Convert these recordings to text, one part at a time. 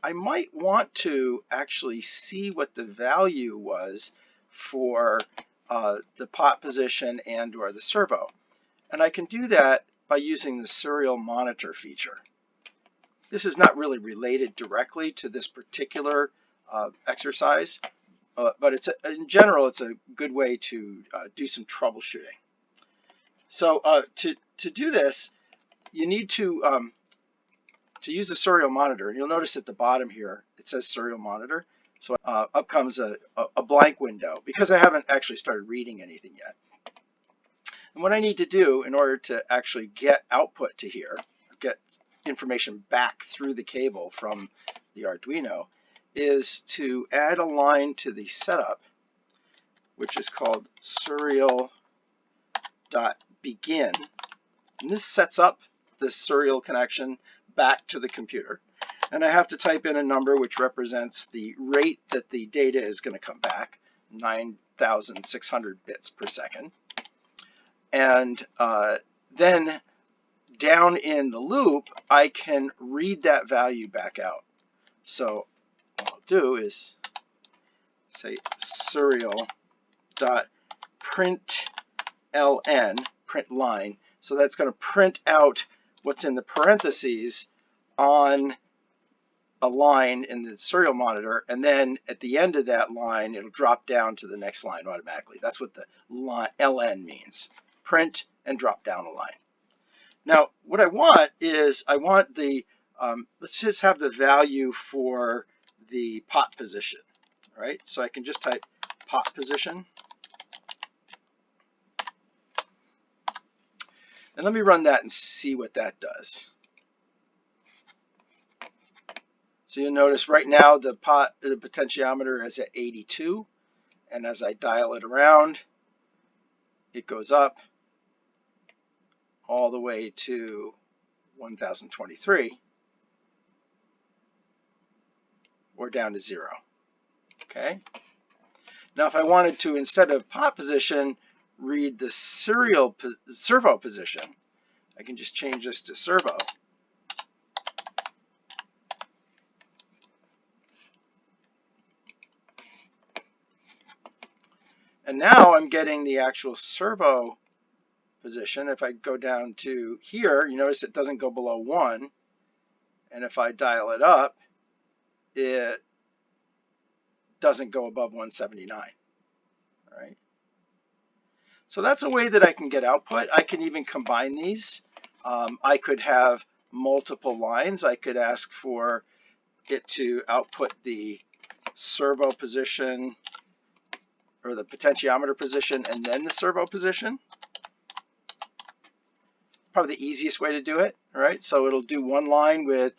I might want to actually see what the value was for the pot position and or the servo. And I can do that by using the serial monitor feature. This is not really related directly to this particular exercise, but in general, it's a good way to do some troubleshooting. So to do this, you need to use the serial monitor. And you'll notice at the bottom here, it says serial monitor. So up comes a blank window because I haven't actually started reading anything yet. And what I need to do in order to actually get output to here, get information back through the cable from the Arduino, is to add a line to the setup, which is called serial.begin. And this sets up the serial connection back to the computer. And I have to type in a number which represents the rate that the data is going to come back, 9,600 bits per second. And then down in the loop, I can read that value back out. So what I'll do is say serial.println, print line. So that's going to print out what's in the parentheses on a line in the serial monitor, and then at the end of that line, it'll drop down to the next line automatically. That's what the ln means. Print and drop down a line. Now, what I want is I want the, let's just have the value for the pot position, right? So I can just type pot position. And let me run that and see what that does. So you'll notice right now the potentiometer is at 82, and as I dial it around, it goes up all the way to 1023, or down to 0. Okay. Now, if I wanted to, instead of pot position, read the servo position, I can just change this to servo. And now I'm getting the actual servo position. If I go down to here, you notice it doesn't go below 1. And if I dial it up, it doesn't go above 179. All right. So that's a way that I can get output. I can even combine these. I could have multiple lines. I could ask for it to output the servo position or the potentiometer position and then the servo position. Probably the easiest way to do it. All right. So it'll do one line with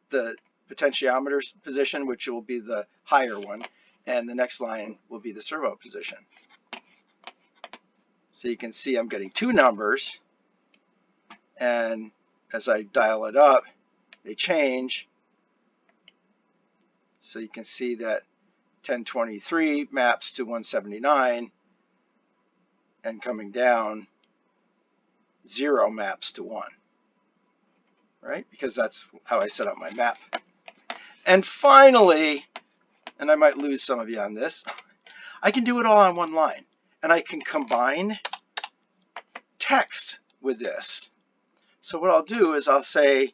the potentiometer position, which will be the higher one, and the next line will be the servo position. So you can see I'm getting two numbers, and as I dial it up, they change. So you can see that 1023 maps to 179, and coming down, 0 maps to 1, right? Because that's how I set up my map. And finally, and I might lose some of you on this, I can do it all on one line. And I can combine text with this. So what I'll do is I'll say,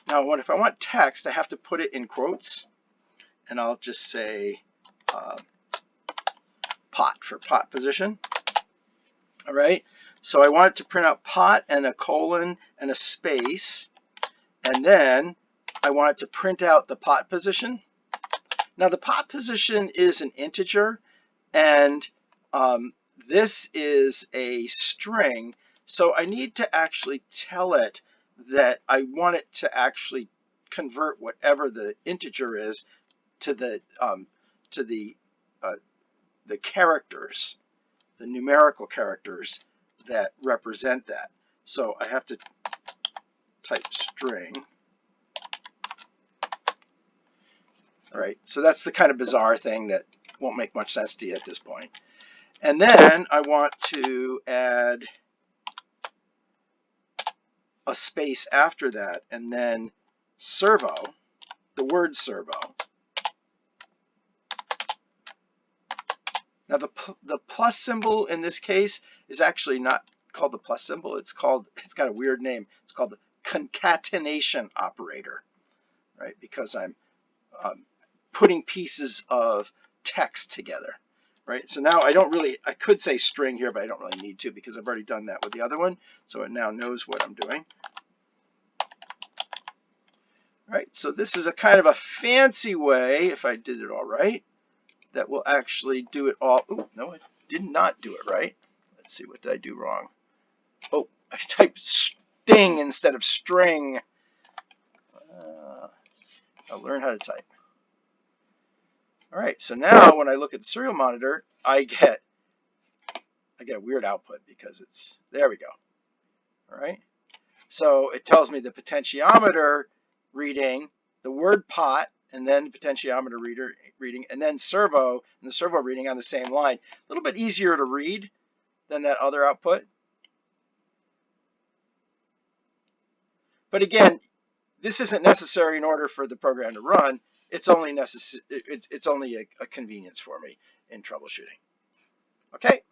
now if I want text, I have to put it in quotes. And I'll just say pot for pot position. All right. So I want it to print out pot and a colon and a space. And then I want it to print out the pot position. Now the pot position is an integer, and this is a string. So I need to actually tell it that I want it to actually convert whatever the integer is to the characters, the numerical characters that represent that. So I have to type string. All right, so that's the kind of bizarre thing that won't make much sense to you at this point. And then I want to add a space after that, and then servo. the word servo. Now the plus symbol in this case is actually not called the plus symbol. It's got a weird name. It's called the concatenation operator, right? Because I'm putting pieces of text together, right? So now I could say string here, but I don't really need to because I've already done that with the other one. So it now knows what I'm doing. All right, so this is a kind of a fancy way, if I did it all right, that will actually do it all. Oh, no, I did not do it right. Let's see, what did I do wrong? Oh, I typed sting instead of string. I'll learn how to type. All right, so now when I look at the serial monitor, I get a weird output because there we go. All right, so it tells me the potentiometer reading, the word pot, and then the potentiometer reading, and then servo, and the servo reading on the same line. A little bit easier to read than that other output. But again, this isn't necessary in order for the program to run. It's only a convenience for me in troubleshooting. Okay.